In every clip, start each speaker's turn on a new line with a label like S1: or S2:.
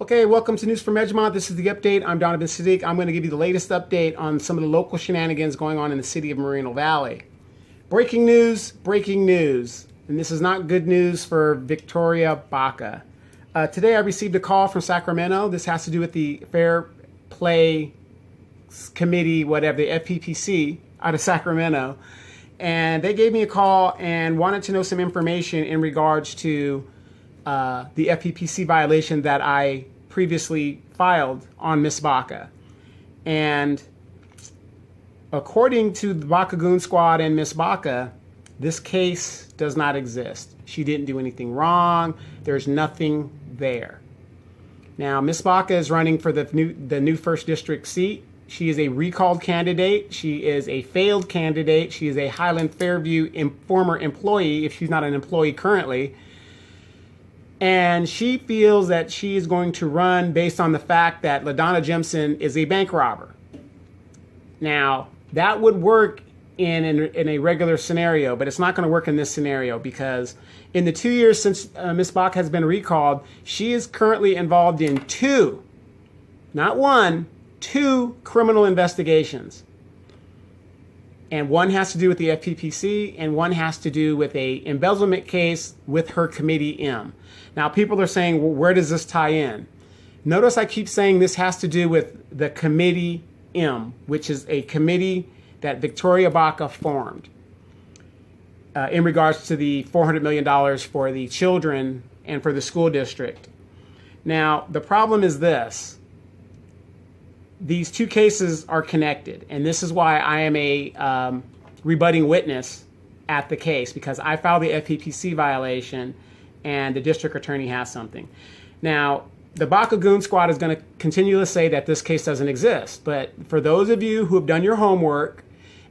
S1: Okay, welcome to News from Edgemont. This is the update. I'm Donovan Siddiq. I'm going to give you the latest update on some of the local shenanigans going on in the city of Moreno Valley. Breaking news, and this is not good news for Victoria Baca. Today I received a call from Sacramento. This has to do with the Fair Play Committee, whatever, the FPPC out of Sacramento. And they gave me a call and wanted to know some information in regards to the FPPC violation that I previously filed on Miss Baca. And according to the Baca Goon Squad and Miss Baca, this case does not exist. She didn't do anything wrong. There's nothing there. Now, Miss Baca is running for the new first district seat. She is a recalled candidate. She is a failed candidate. She is a Highland Fairview former employee, if she's not an employee currently. And she feels that she is going to run based on the fact that LaDonna Jimson is a bank robber. Now, that would work in a regular scenario, but it's not going to work in this scenario because in the 2 years since Ms. Bach has been recalled, she is currently involved in two, not one, two criminal investigations. And one has to do with the FPPC and one has to do with a embezzlement case with her committee M. Now, people are saying, well, where does this tie in? Notice I keep saying this has to do with the committee M, which is a committee that Victoria Baca formed in regards to the $400 million for the children and for the school district. Now, the problem is this. These two cases are connected, and this is why I am a rebutting witness at the case, because I filed the FPPC violation and the district attorney has something. Now, the Baca Goon Squad is going to continue to say that this case doesn't exist, but for those of you who have done your homework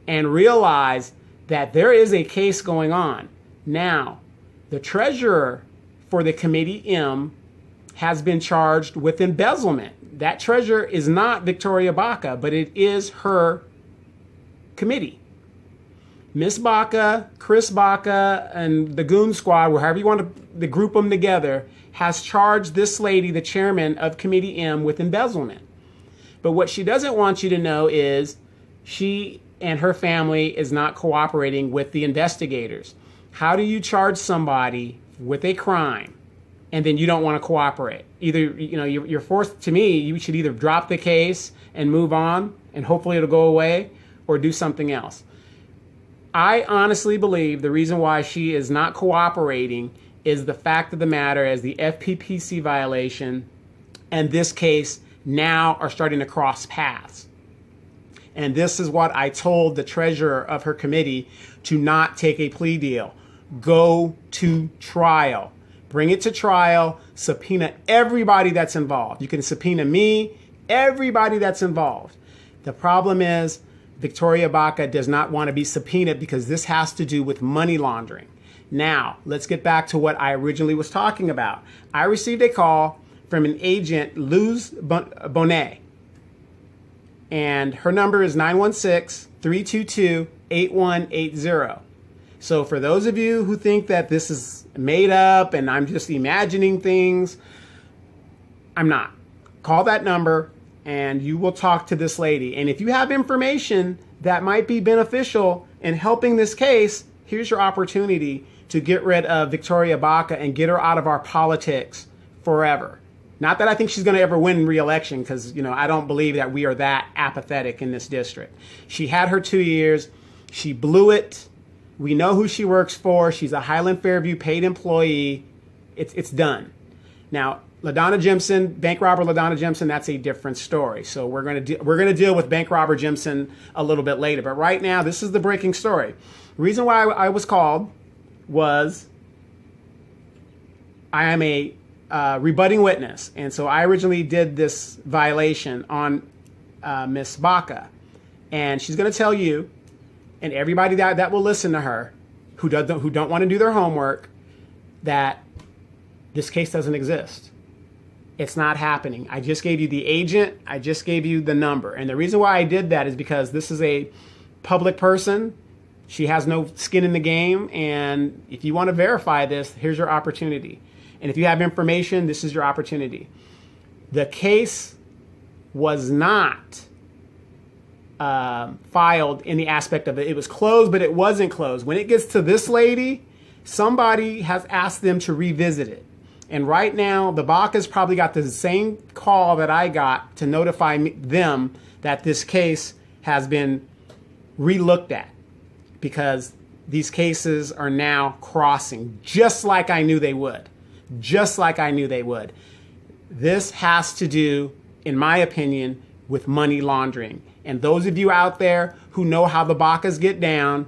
S1: and realize that there is a case going on, now, the treasurer for the Committee M has been charged with embezzlement. That treasurer is not Victoria Baca, but it is her committee. Miss Baca, Chris Baca, and the Goon Squad, or however you want to group them together, has charged this lady, the chairman of Committee M, with embezzlement. But what she doesn't want you to know is she and her family is not cooperating with the investigators. How do you charge somebody with a crime and then you don't want to cooperate? Either, you're forced, to me, you should either drop the case and move on and hopefully it'll go away, or do something else. I honestly believe the reason why she is not cooperating is the fact of the matter is the FPPC violation and this case now are starting to cross paths. And this is what I told the treasurer of her committee, to not take a plea deal. Go to trial. Bring it to trial, subpoena everybody that's involved. You can subpoena me, everybody that's involved. The problem is Victoria Baca does not want to be subpoenaed because this has to do with money laundering. Now, let's get back to what I originally was talking about. I received a call from an agent, Luz Bonet, and her number is 916-322-8180. So for those of you who think that this is made up and I'm just imagining things, I'm not. Call that number and you will talk to this lady. And if you have information that might be beneficial in helping this case, here's your opportunity to get rid of Victoria Baca and get her out of our politics forever. Not that I think she's going to ever win re-election, because, I don't believe that we are that apathetic in this district. She had her 2 years. She blew it. We know who she works for. She's a Highland Fairview paid employee. It's done. Now, LaDonna Jimson, bank robber LaDonna Jimson, that's a different story. So we're going to deal with bank robber Jimson a little bit later. But right now, this is the breaking story. The reason why I was called was I am a rebutting witness. And so I originally did this violation on Miss Baca. And she's going to tell you, and everybody that will listen to her, who don't want to do their homework, that this case doesn't exist. It's not happening. I just gave you the agent. I just gave you the number. And the reason why I did that is because this is a public person. She has no skin in the game. And if you want to verify this, here's your opportunity. And if you have information, this is your opportunity. The case was not filed in the aspect of it was closed, but it wasn't closed. When it gets to this lady, somebody has asked them to revisit it. And right now, the Baca's probably got the same call that I got to notify them that this case has been relooked at, because these cases are now crossing, just like I knew they would. Just like I knew they would. This has to do, in my opinion, with money laundering. And those of you out there who know how the Bacas get down,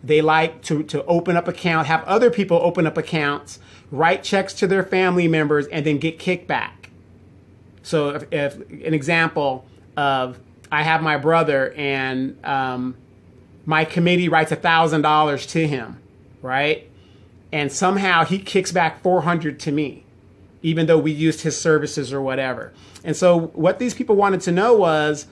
S1: they like to open up accounts, have other people open up accounts, write checks to their family members, and then get kickback. So if an example of, I have my brother and my committee writes $1,000 to him, right? And somehow he kicks back $400 to me, even though we used his services or whatever. And so what these people wanted to know was,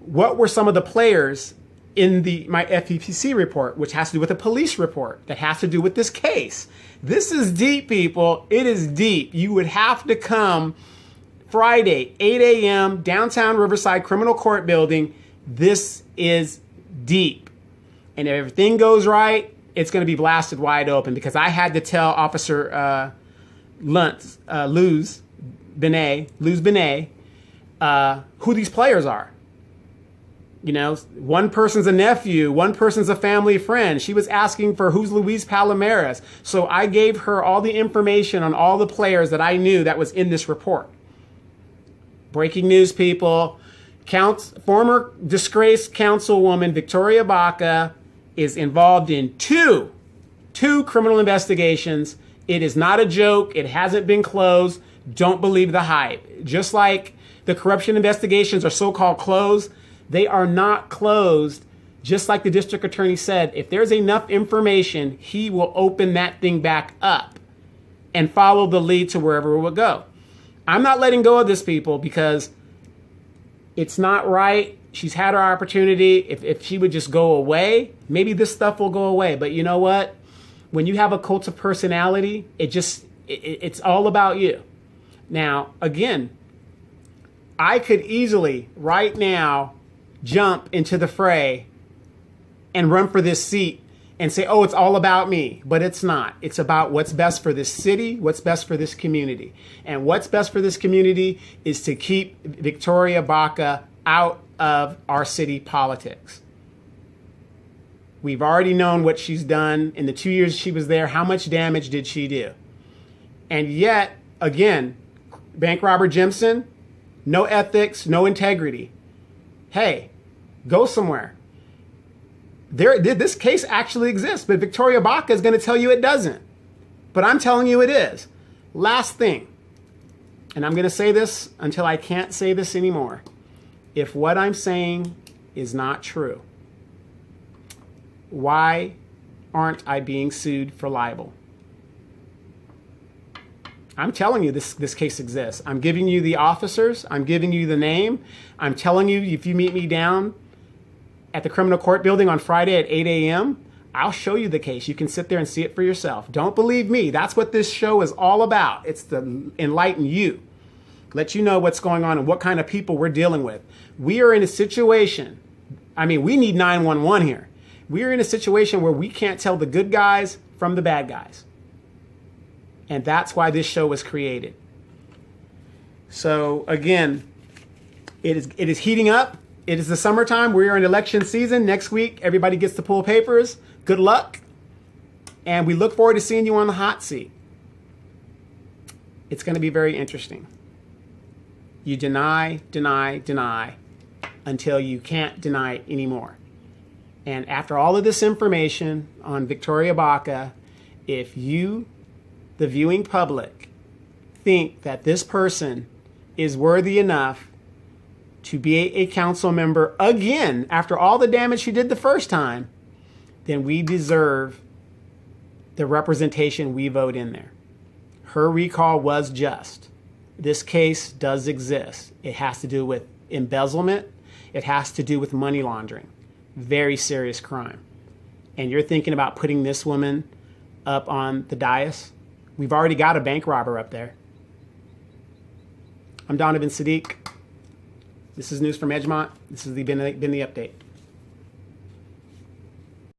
S1: what were some of the players in my FPPC report, which has to do with a police report, that has to do with this case. This is deep, people. It is deep. You would have to come Friday, 8 a.m., downtown Riverside Criminal Court Building. This is deep. And if everything goes right, it's going to be blasted wide open, because I had to tell Officer Luz Benet, who these players are. You know, one person's a nephew, one person's a family friend. She was asking for who's Luis Palomares. So I gave her all the information on all the players that I knew that was in this report. Breaking news, people. Former disgraced councilwoman Victoria Baca is involved in two criminal investigations. It is not a joke. It hasn't been closed. Don't believe the hype. Just like the corruption investigations are so-called closed, they are not closed. Just like the district attorney said, if there's enough information, he will open that thing back up and follow the lead to wherever it will go. I'm not letting go of this, people, because it's not right. She's had her opportunity. If she would just go away, maybe this stuff will go away. But you know what? When you have a cult of personality, it's all about you. Now, again, I could easily right now jump into the fray and run for this seat and say, oh, it's all about me. But it's not. It's about what's best for this city, what's best for this community. And what's best for this community is to keep Victoria Baca out of our city politics. We've already known what she's done in the 2 years she was there. How much damage did she do? And yet, again, bank robber Jimson, no ethics, no integrity. Hey, go somewhere. This case actually exists, but Victoria Baca is going to tell you it doesn't. But I'm telling you it is. Last thing, and I'm going to say this until I can't say this anymore. If what I'm saying is not true, why aren't I being sued for libel? I'm telling you this case exists. I'm giving you the officers. I'm giving you the name. I'm telling you, if you meet me down at the criminal court building on Friday at 8 a.m., I'll show you the case. You can sit there and see it for yourself. Don't believe me. That's what this show is all about. It's to enlighten you, let you know what's going on and what kind of people we're dealing with. We are in a situation, we need 911 here. We are in a situation where we can't tell the good guys from the bad guys. And that's why this show was created. So again, it is heating up. It is the summertime. We are in election season. Next week, everybody gets to pull papers. Good luck. And we look forward to seeing you on the hot seat. It's going to be very interesting. You deny, deny, deny until you can't deny anymore. And after all of this information on Victoria Baca, if you, the viewing public, think that this person is worthy enough to be a council member again after all the damage she did the first time, then we deserve the representation we vote in there. Her recall was just. This case does exist. It has to do with embezzlement. It has to do with money laundering. Very serious crime. And you're thinking about putting this woman up on the dais? We've already got a bank robber up there. I'm Donovan Sadiq. This is News from Edgemont. This has been the update.